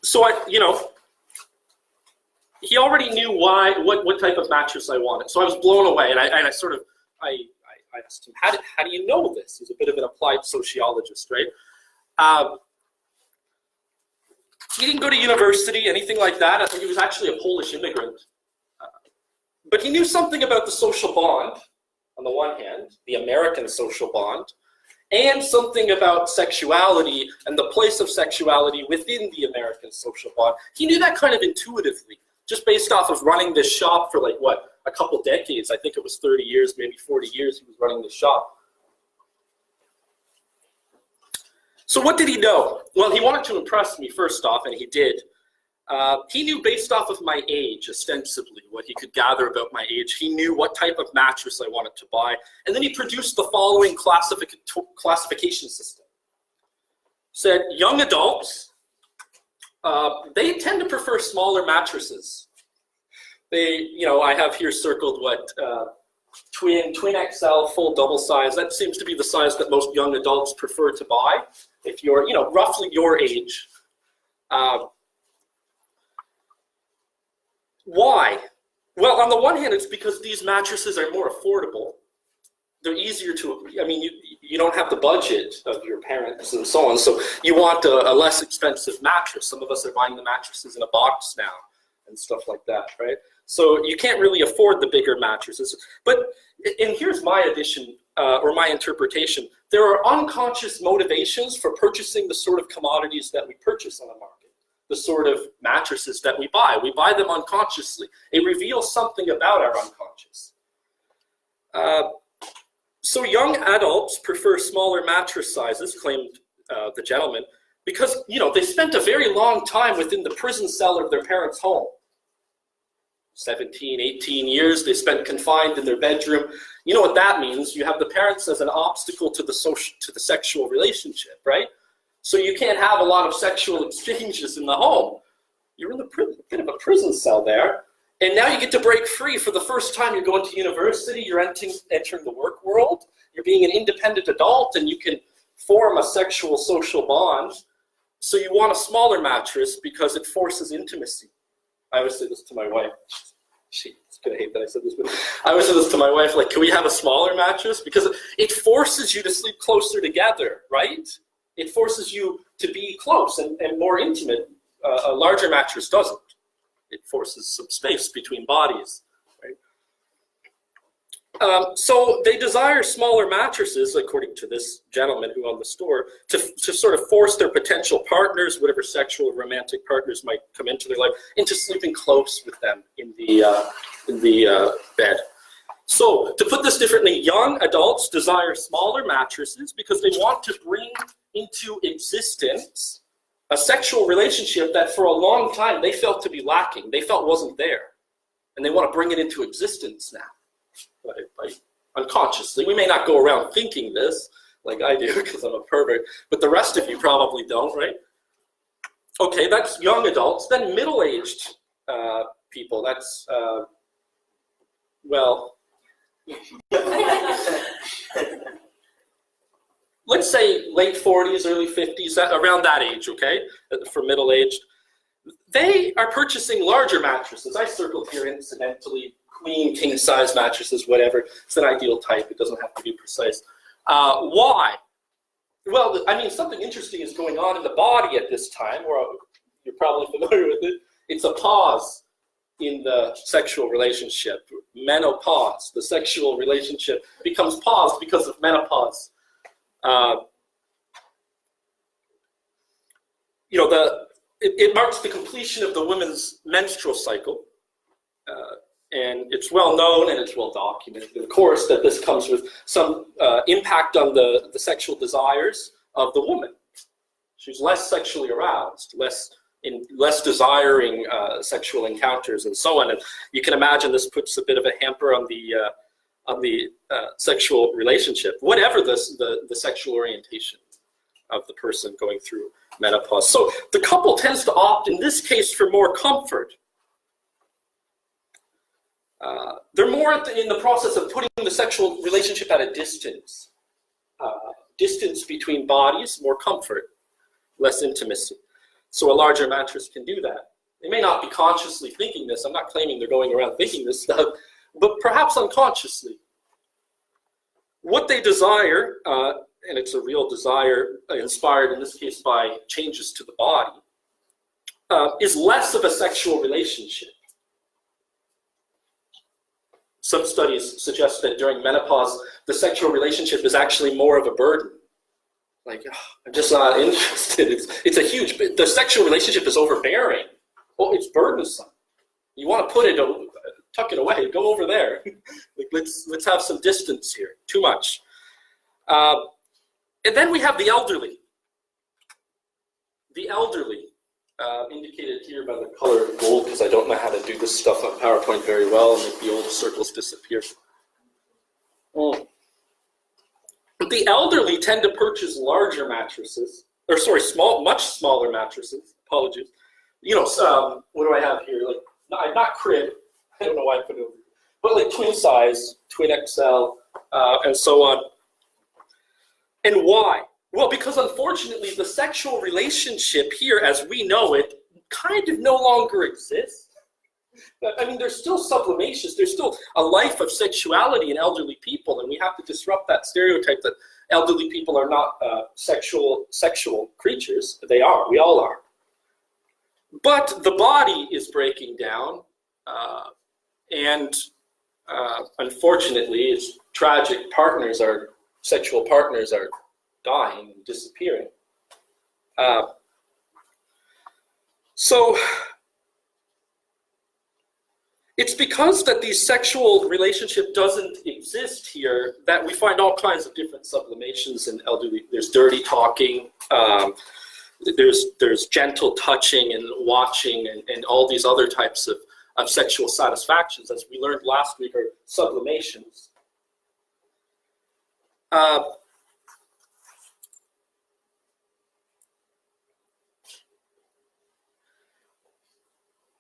So he already knew what type of mattress I wanted. So I was blown away, and I asked him, how do you know this? He's a bit of an applied sociologist, right? He didn't go to university, anything like that. I think he was actually a Polish immigrant. But he knew something about the social bond, on the one hand, the American social bond, and something about sexuality and the place of sexuality within the American social bond. He knew that kind of intuitively, just based off of running this shop for a couple decades. I think it was 30 years, maybe 40 years he was running the shop. So what did he know? Well, he wanted to impress me first off, and he did. He knew based off of my age, ostensibly, what he could gather about my age. He knew what type of mattress I wanted to buy. And then he produced the following classification system. Said, young adults, they tend to prefer smaller mattresses. I have here circled twin XL, full double size. That seems to be the size that most young adults prefer to buy if you're, roughly your age. Why? Well, on the one hand, it's because these mattresses are more affordable. They're easier to, you don't have the budget of your parents and so on, so you want a less expensive mattress. Some of us are buying the mattresses in a box now and stuff like that, right? So you can't really afford the bigger mattresses. And here's my addition, or my interpretation. There are unconscious motivations for purchasing the sort of commodities that we purchase on the market. The sort of mattresses that we buy. We buy them unconsciously. It reveals something about our unconscious. So young adults prefer smaller mattress sizes, claimed the gentleman, because they spent a very long time within the prison cell of their parents' home. 17, 18 years they spent confined in their bedroom. You know what that means? You have the parents as an obstacle to the sexual relationship, right? So you can't have a lot of sexual exchanges in the home. You're in a bit of a prison cell there. And now you get to break free for the first time. You're going to university, you're entering the work world, you're being an independent adult, and you can form a sexual social bond. So you want a smaller mattress because it forces intimacy. I always say this to my wife. She's going to hate that I said this, but I always say this to my wife, can we have a smaller mattress? Because it forces you to sleep closer together, right? It forces you to be close and more intimate. A larger mattress doesn't. It forces some space between bodies, right? So they desire smaller mattresses, according to this gentleman who owned the store, to sort of force their potential partners, whatever sexual or romantic partners might come into their life, into sleeping close with them in the bed. So to put this differently, young adults desire smaller mattresses because they want to bring into existence a sexual relationship that for a long time they felt to be lacking, they felt wasn't there. And they want to bring it into existence now, by unconsciously. We may not go around thinking this like I do because I'm a pervert, but the rest of you probably don't, right? Okay, that's young adults. Then middle-aged people, that's, let's say late 40s, early 50s, around that age, okay, for middle-aged. They are purchasing larger mattresses. I circled here incidentally, queen, king-size mattresses, whatever. It's an ideal type. It doesn't have to be precise. Why? Well, something interesting is going on in the body at this time, or you're probably familiar with it. It's a pause in the sexual relationship. Menopause. The sexual relationship becomes paused because of menopause. It marks the completion of the woman's menstrual cycle, and it's well known and it's well documented, of course, that this comes with some impact on the sexual desires of the woman. She's less sexually aroused, less desiring sexual encounters, and so on. And you can imagine this puts a bit of a hamper on the sexual relationship, whatever the sexual orientation of the person going through menopause. So the couple tends to opt, in this case, for more comfort. They're more in the process of putting the sexual relationship at a distance. Distance between bodies, more comfort, less intimacy. So a larger mattress can do that. They may not be consciously thinking this. I'm not claiming they're going around thinking this stuff, but perhaps unconsciously. What they desire, and it's a real desire inspired in this case by changes to the body, is less of a sexual relationship. Some studies suggest that during menopause, the sexual relationship is actually more of a burden. Like, oh, I'm just not interested. It's a huge, the sexual relationship is overbearing. Oh, it's burdensome. You want to put it, tuck it away, go over there. Like, let's have some distance here, too much. And then we have the elderly. The elderly, indicated here by the color gold, because I don't know how to do this stuff on PowerPoint very well and make the old circles disappear. The elderly tend to purchase larger mattresses, or sorry, much smaller mattresses. Apologies. You know, what do I have here? Like, not crib. I don't know why I put it over here, but like twin size, twin XL, and so on. And why? Well, because unfortunately, the sexual relationship here, as we know it, kind of no longer exists. I mean, there's still sublimations. There's still a life of sexuality in elderly people, and we have to disrupt that stereotype that elderly people are not sexual creatures. They are. We all are. But the body is breaking down, and unfortunately, it's tragic. Sexual partners are dying, disappearing. So it's because that the sexual relationship doesn't exist here that we find all kinds of different sublimations in elderly. There's dirty talking, there's gentle touching and watching, and all these other types of sexual satisfactions, as we learned last week, are sublimations.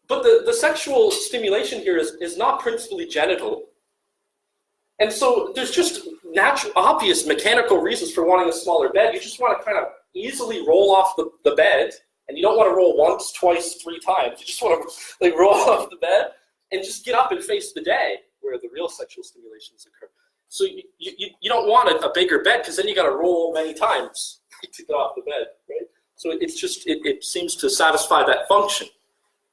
But the sexual stimulation here is not principally genital. And so there's just natural, obvious mechanical reasons for wanting a smaller bed. You just want to kind of easily roll off the bed, and you don't want to roll once, twice, 3 times. You just want to like roll off the bed and just get up and face the day where the real sexual stimulations occur. So you don't want a bigger bed, because then you got to roll many times to get off the bed, right? So it's just, it seems to satisfy that function.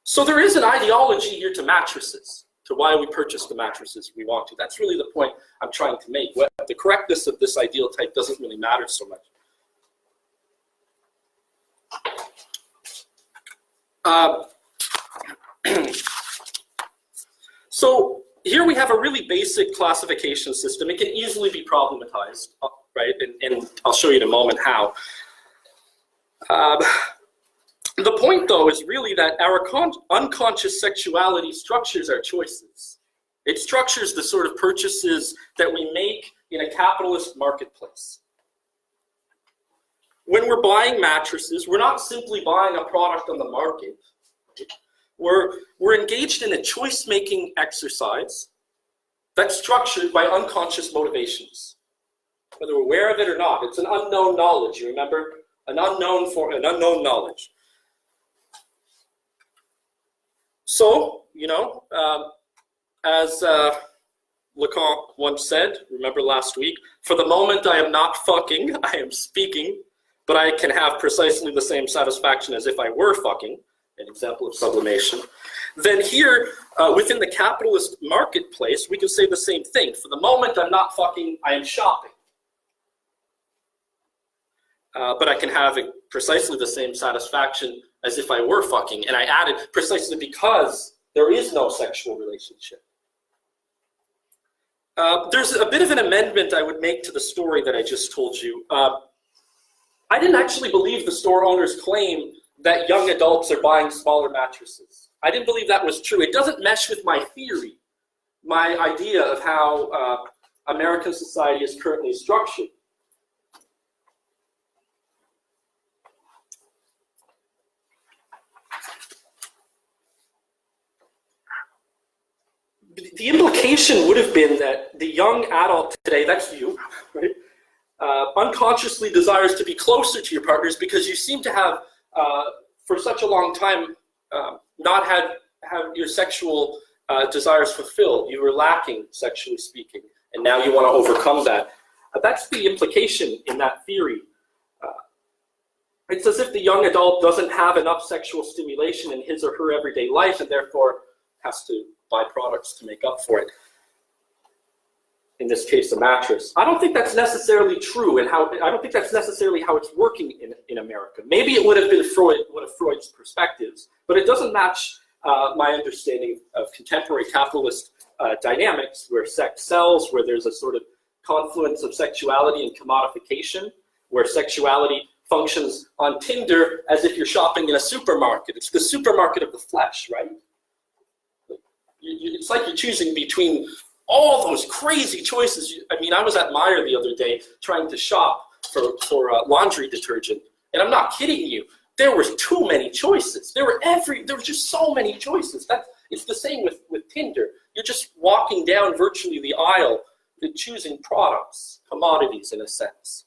So there is an ideology here to mattresses, to why we purchase the mattresses we want to. That's really the point I'm trying to make. The correctness of this ideal type doesn't really matter so much. So here we have a really basic classification system. It can easily be problematized, right? And I'll show you in a moment how. The point, though, is really that our unconscious sexuality structures our choices. It structures the sort of purchases that we make in a capitalist marketplace. When we're buying mattresses, we're not simply buying a product on the market. We're engaged in a choice-making exercise that's structured by unconscious motivations. Whether we're aware of it or not, it's an unknown knowledge, you remember? An unknown knowledge. So, you know, as Lacan once said, remember last week, for the moment I am not fucking, I am speaking, but I can have precisely the same satisfaction as if I were fucking, an example of sublimation. Then here, within the capitalist marketplace, we can say the same thing. For the moment I'm not fucking, I am shopping. But I can have precisely the same satisfaction as if I were fucking, and I added precisely because there is no sexual relationship. There's a bit of an amendment I would make to the story that I just told you. I didn't actually believe the store owner's claim that young adults are buying smaller mattresses. I didn't believe that was true. It doesn't mesh with my theory, my idea of how American society is currently structured. The implication would have been that the young adult today, that's you, right, unconsciously desires to be closer to your partners because you seem to have for such a long time not had your sexual desires fulfilled. You were lacking, sexually speaking, and now you want to overcome that. That's the implication in that theory. It's as if the young adult doesn't have enough sexual stimulation in his or her everyday life and therefore has to buy products to make up for it. In this case, a mattress. I don't think that's necessarily true, and I don't think that's necessarily how it's working in America. Maybe it would have been one of Freud's perspectives, but it doesn't match my understanding of contemporary capitalist dynamics, where sex sells, where there's a sort of confluence of sexuality and commodification, where sexuality functions on Tinder as if you're shopping in a supermarket. It's the supermarket of the flesh, right? It's like you're choosing between all those crazy choices. I mean, I was at Meijer the other day trying to shop for laundry detergent, and I'm not kidding you. There were too many choices. There were just so many choices. It's the same with Tinder. You're just walking down virtually the aisle and choosing products, commodities in a sense.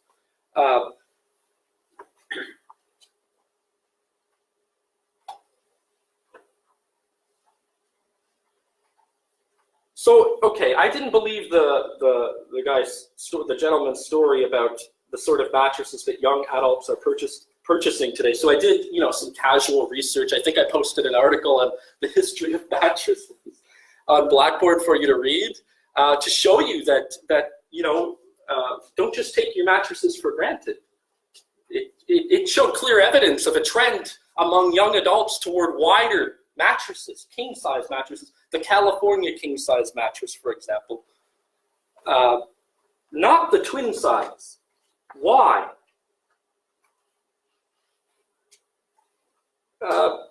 So, okay, I didn't believe the gentleman's story about the sort of mattresses that young adults are purchasing today. So I did, some casual research. I think I posted an article on the history of mattresses on Blackboard for you to read, to show you that don't just take your mattresses for granted. It showed clear evidence of a trend among young adults toward wider mattresses, king-size mattresses, the California king-size mattress, for example. Not the twin size. Why? Well,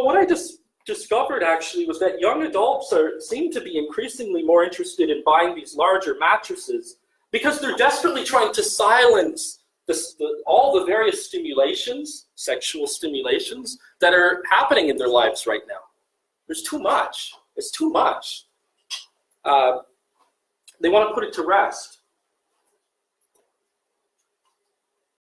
what I just discovered actually was that young adults seem to be increasingly more interested in buying these larger mattresses because they're desperately trying to silence all the various stimulations, sexual stimulations, that are happening in their lives right now. There's too much. It's too much. They want to put it to rest.